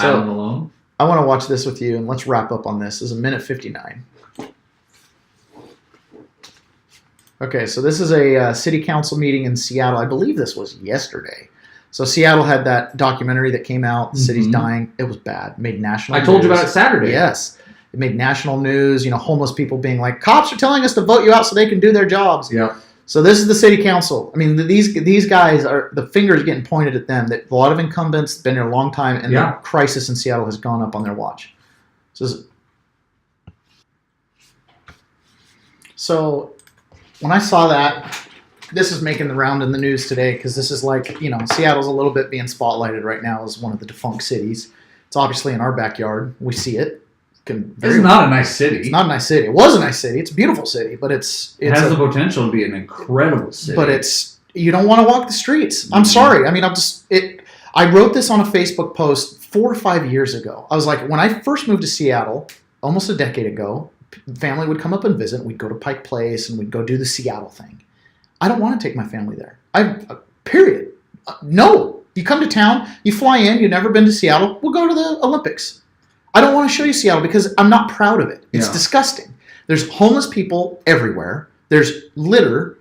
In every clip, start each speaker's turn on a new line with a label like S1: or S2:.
S1: Island alone.
S2: I want to watch this with you, and let's wrap up on this. This is 1:59. Okay, so this is a city council meeting in Seattle. I believe this was yesterday. So Seattle had that documentary that came out, The City's Dying. It was bad. It made national news.
S1: I told you about it Saturday.
S2: Yes. It made national news. Homeless people being like, cops are telling us to vote you out so they can do their jobs.
S1: Yeah.
S2: So this is the city council. I mean, these guys are, the fingers getting pointed at them. That a lot of incumbents been here a long time, and the crisis in Seattle has gone up on their watch. So when I saw that, this is making the round in the news today because this is like, Seattle's a little bit being spotlighted right now as one of the defunct cities. It's obviously in our backyard. We see it.
S1: It's not a nice city.
S2: It's not a nice city. It was a nice city. It's a beautiful city, but it
S1: has the potential to be an incredible city.
S2: But you don't want to walk the streets. I'm sorry. I mean, I wrote this on a Facebook post 4 or 5 years ago. I was like, when I first moved to Seattle, almost a decade ago, family would come up and visit. We'd go to Pike Place and we'd go do the Seattle thing. I don't want to take my family there. Period. No. You come to town, you fly in, you've never been to Seattle, we'll go to the Olympics. I don't want to show you Seattle because I'm not proud of it. It's disgusting. There's homeless people everywhere. There's litter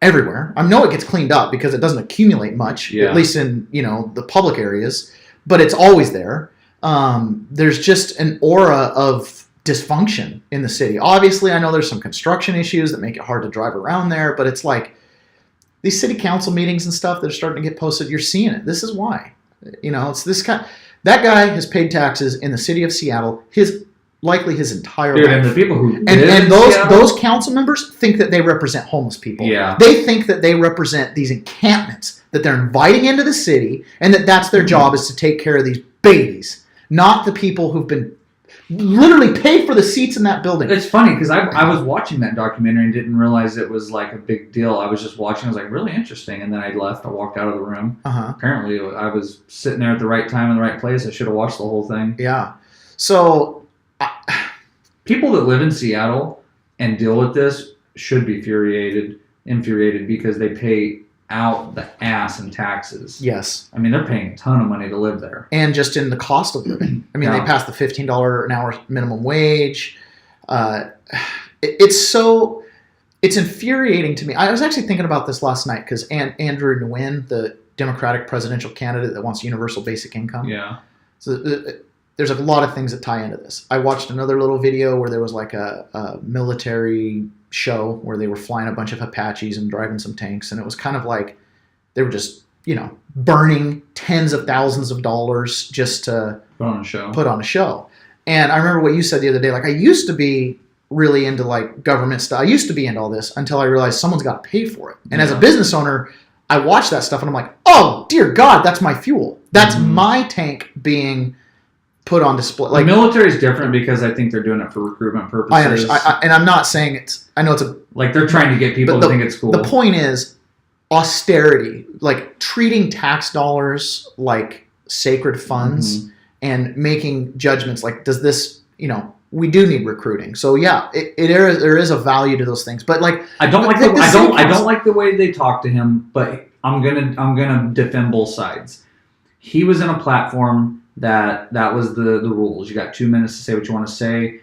S2: everywhere. I know it gets cleaned up because it doesn't accumulate much, at least in the public areas, but it's always there. There's just an aura of dysfunction in the city. Obviously, I know there's some construction issues that make it hard to drive around there, but it's like these city council meetings and stuff that are starting to get posted, you're seeing it. This is why. It's this kind. That guy has paid taxes in the city of Seattle likely his entire life.
S1: And the people who
S2: and those council members think that they represent homeless people.
S1: Yeah.
S2: They think that they represent these encampments that they're inviting into the city, and that's their job is to take care of these babies, not the people who've been literally paid for the seats in that building.
S1: It's funny because I was watching that documentary and didn't realize it was like a big deal. I was just watching. I was like, really interesting. And then I left. I walked out of the room. Apparently, I was sitting there at the right time in the right place. I should have watched the whole thing.
S2: Yeah. So
S1: people that live in Seattle and deal with this should be infuriated because they pay out the ass in taxes.
S2: Yes.
S1: I mean, they're paying a ton of money to live there.
S2: And just in the cost of living. I mean, they passed the $15 an hour minimum wage. It's infuriating to me. I was actually thinking about this last night because Andrew Nguyen, the Democratic presidential candidate that wants universal basic income.
S1: Yeah.
S2: So there's a lot of things that tie into this. I watched another little video where there was like a military show where they were flying a bunch of Apaches and driving some tanks, and it was kind of like they were just burning tens of thousands of dollars just to put on a show. And I remember what you said the other day, like I used to be really into like government stuff. I used to be into all this until I realized someone's got to pay for it. And as a business owner, I watch that stuff and I'm like, oh dear God, that's my fuel. That's my tank being put on display.
S1: Like, the military is different because I think they're doing it for recruitment purposes.
S2: I understand. And I'm not saying I know it's
S1: like they're trying to get people to think it's cool.
S2: The point is austerity, like treating tax dollars like sacred funds and making judgments like, does this, we do need recruiting. So yeah, there is a value to those things. But like, I don't
S1: like the way they talk to him, but I'm gonna defend both sides. He was in a platform that was the rules. You got 2 minutes to say what you want to say.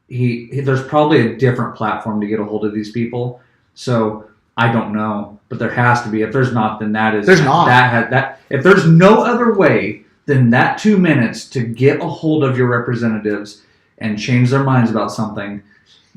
S1: There's probably a different platform to get a hold of these people. So I don't know, but there has to be. If there's not, then there's not. If there's no other way than that 2 minutes to get a hold of your representatives and change their minds about something,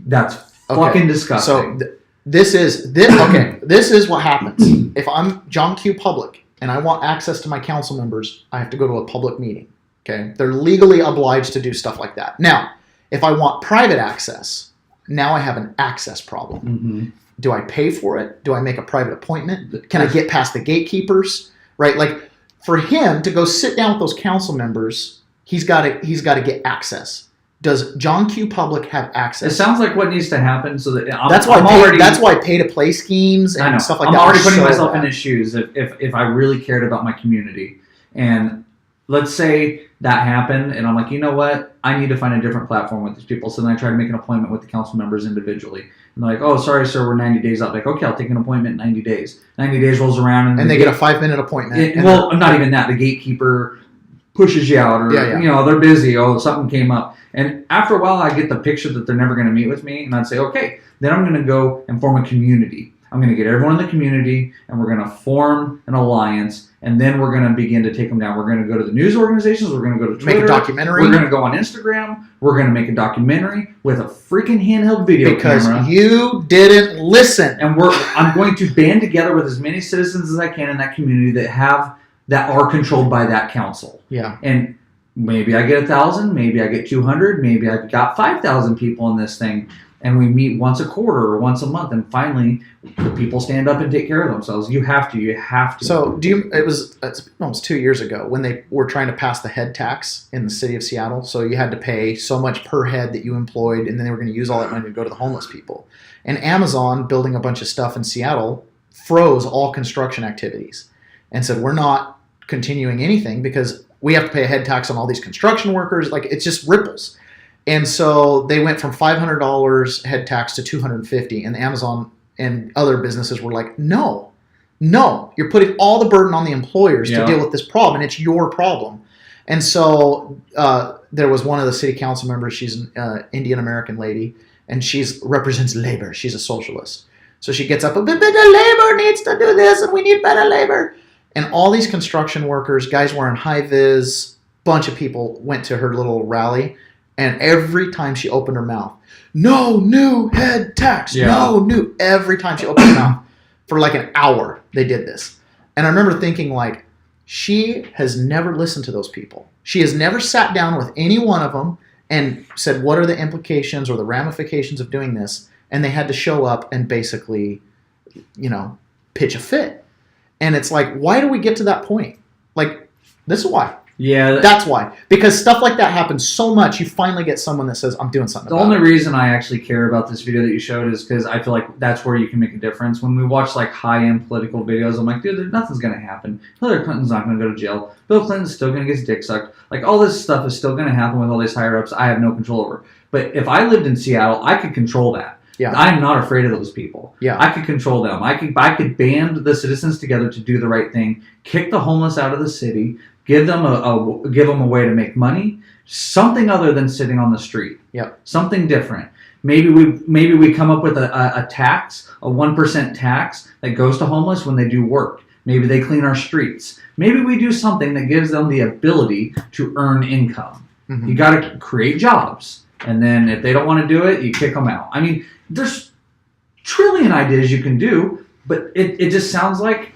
S1: that's fucking disgusting.
S2: So this is what happens. If I'm John Q. Public and I want access to my council members, I have to go to a public meeting. Okay, they're legally obliged to do stuff like that. Now, if I want private access, now I have an access problem. Do I pay for it? Do I make a private appointment? Can I get past the gatekeepers? Right, like for him to go sit down with those council members, he's got to get access. Does John Q. Public have access?
S1: It sounds like what needs to happen. So
S2: that's why pay-to-play schemes and stuff like that.
S1: I'm already putting myself in his shoes if I really cared about my community. And let's say that happened, and I'm like, you know what? I need to find a different platform with these people. So then I try to make an appointment with the council members individually. And they're like, oh, sorry, sir, we're 90 days out. Like, okay, I'll take an appointment in 90 days. 90 days rolls around.
S2: And they get a 5-minute appointment.
S1: Not even that. The gatekeeper pushes you out, or
S2: Yeah.
S1: you know, they're busy. Oh, something came up, and after a while, I get the picture that they're never going to meet with me, and I'd say, okay, then I'm going to go and form a community. I'm going to get everyone in the community, and we're going to form an alliance, and then we're going to begin to take them down. We're going to go to the news organizations. We're going to go to Twitter.
S2: Make a documentary.
S1: We're going to go on Instagram. We're going to make a documentary with a freaking handheld video
S2: because
S1: camera.
S2: you didn't listen.
S1: And I'm going to band together with as many citizens as I can in that community that are controlled by that council.
S2: Yeah.
S1: And maybe I get 1,000, maybe I get 200, maybe I've got 5,000 people in this thing. And we meet once a quarter or once a month, and finally, the people stand up and take care of themselves. You have to.
S2: So, it's almost 2 years ago when they were trying to pass the head tax in the city of Seattle. So you had to pay so much per head that you employed, and then they were going to use all that money to go to the homeless people. And Amazon, building a bunch of stuff in Seattle, froze all construction activities and said, we're not continuing anything because we have to pay a head tax on all these construction workers. Like, it's just ripples. And so they went from $500 head tax to $250, and Amazon and other businesses were like, no, you're putting all the burden on the employers to deal with this problem, and it's your problem. And so there was one of the city council members, she's an Indian American lady, and she represents labor. She's a socialist. So she gets up, but the labor needs to do this, and we need better labor. And all these construction workers, guys wearing high-vis, bunch of people went to her little rally. And every time she opened her mouth, no new head tax, no new. Every time she opened her mouth, for like an hour, they did this. And I remember thinking, like, she has never listened to those people. She has never sat down with any one of them and said, what are the implications or the ramifications of doing this? And they had to show up and basically, pitch a fit. And it's like, why do we get to that point? Like, this is why.
S1: Yeah.
S2: That's why. Because stuff like that happens so much, you finally get someone that says, I'm doing something about it.
S1: The only reason I actually care about this video that you showed is because I feel like that's where you can make a difference. When we watch like high-end political videos, I'm like, dude, nothing's going to happen. Hillary Clinton's not going to go to jail. Bill Clinton's still going to get his dick sucked. Like, all this stuff is still going to happen with all these higher-ups I have no control over. But if I lived in Seattle, I could control that.
S2: Yeah.
S1: I'm not afraid of those people.
S2: Yeah.
S1: I could control them. I could band the citizens together to do the right thing, kick the homeless out of the city, give them a way to make money, something other than sitting on the street.
S2: Yep.
S1: Something different. Maybe we come up with a tax, a 1% tax that goes to homeless when they do work. Maybe they clean our streets. Maybe we do something that gives them the ability to earn income.
S2: Mm-hmm.
S1: You got to create jobs. And then if they don't want to do it, you kick them out. I mean, there's trillion ideas you can do, but it just sounds like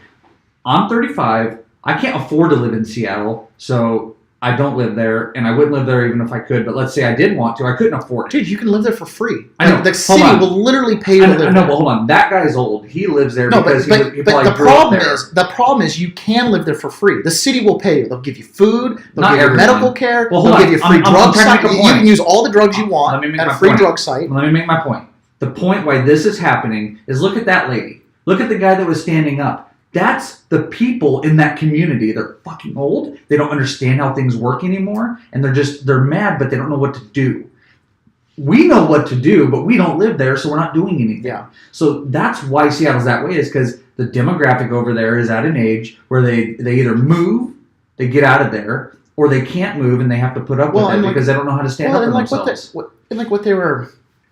S1: I'm 35. I can't afford to live in Seattle, so I don't live there, and I wouldn't live there even if I could. But let's say I did want to, I couldn't afford it.
S2: Dude, you can live there for free.
S1: I know.
S2: The city will literally pay you to live there.
S1: No, but hold on. That guy's old. He lives there because he probably
S2: the problem is you can live there for free. The city will pay you. They'll give you food. They'll give you medical care. They'll give you a free drug site. You can use all the drugs you want at a free drug site.
S1: Let me make my point. The point why this is happening is look at that lady. Look at the guy that was standing up. That's the people in that community. They're fucking old. They don't understand how things work anymore. And they're mad, but they don't know what to do. We know what to do, but we don't live there, so we're not doing anything.
S2: Yeah.
S1: So that's why Seattle's that way, is because the demographic over there is at an age where they either move, they get out of there, or they can't move and they have to put up with it because they don't know how to stand up for themselves.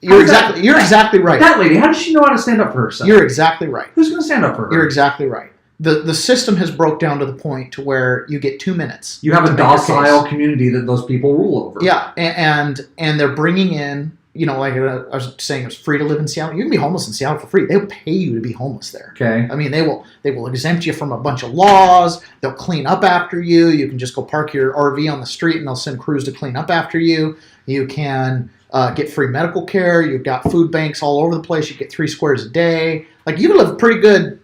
S1: You're exactly right. That lady, how does she know how to stand up for herself?
S2: You're exactly right.
S1: Who's going to stand up for her?
S2: You're exactly right. The system has broke down to the point to where you get 2 minutes.
S1: You have a docile community that those people rule over.
S2: Yeah, and they're bringing in, like I was saying, it's free to live in Seattle. You can be homeless in Seattle for free. They'll pay you to be homeless there.
S1: Okay.
S2: I mean, they will exempt you from a bunch of laws. They'll clean up after you. You can just go park your RV on the street, and they'll send crews to clean up after you. You can get free medical care. You've got food banks all over the place. You get 3 squares a day. Like, you can live pretty good,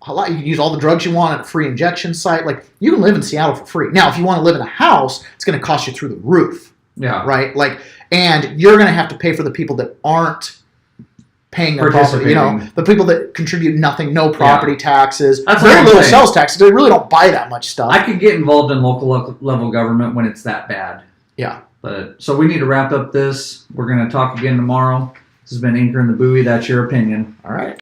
S2: a lot. You can use all the drugs you want at a free injection site. Like, you can live in Seattle for free. Now, if you want to live in a house, it's going to cost you through the roof.
S1: Yeah.
S2: Right? Like, and you're going to have to pay for the people that aren't paying their property. The people that contribute nothing, no property taxes, very little sales taxes. They really don't buy that much stuff.
S1: I could get involved in local level government when it's that bad.
S2: Yeah.
S1: But so we need to wrap up this. We're going to talk again tomorrow. This has been Anchor in the Buoy. That's your opinion.
S2: All right.